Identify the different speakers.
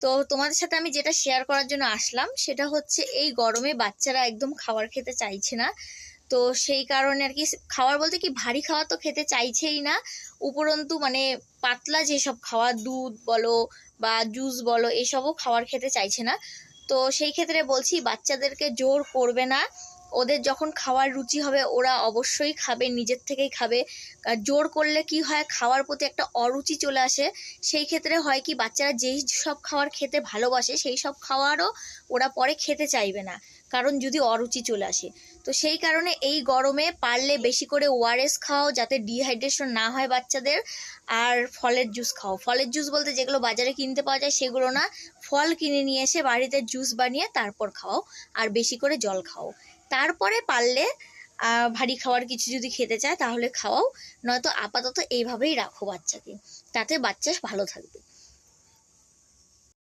Speaker 1: তো তোমাদের সাথে আমি যেটা শেয়ার করার জন্য আসলাম সেটা হচ্ছে এই গরমে বাচ্চারা একদম খাবার খেতে চাইছে না। তো সেই কারণে আর কি, খাবার বলতে কি ভারী খাওয়া তো খেতে চাইছেই না, উপরন্তু মানে পাতলা যেসব খাওয়া, দুধ বলো বা জুস বলো, এসবও খাবার খেতে চাইছে না। তো সেই ক্ষেত্রে বলছি বাচ্চাদেরকে জোর করবে না। ওদের যখন খাওয়ার রুচি হবে ওরা অবশ্যই খাবে, নিজের থেকেই খাবে। আর জোর করলে কি হয়, খাওয়ার প্রতি একটা অরুচি চলে আসে। সেই ক্ষেত্রে হয় কি, বাচ্চারা যেই সব খাবার খেতে ভালোবাসে সেই সব খাবারও ওরা পরে খেতে চাইবে না, কারণ যদি অরুচি চলে আসে। তো সেই কারণে এই গরমে পারলে বেশি করে ওআরএস খাও, যাতে ডিহাইড্রেশন না হয় বাচ্চাদের। আর ফলের জুস খাও। ফলের জুস বলতে যেগুলো বাজারে কিনতে পাওয়া যায় সেগুলো না, ফল কিনে নিয়ে এসে বাড়িতে জুস বানিয়ে তারপর খাও। আর বেশি করে জল খাও। তারপরে পারলে ভারী খাবার কিছু যদি খেতে চায় তাহলে খাওয়াও, নয়তো আপাতত এইভাবেই রাখো বাচ্চাকে, তাতে বাচ্চা ভালো থাকবে।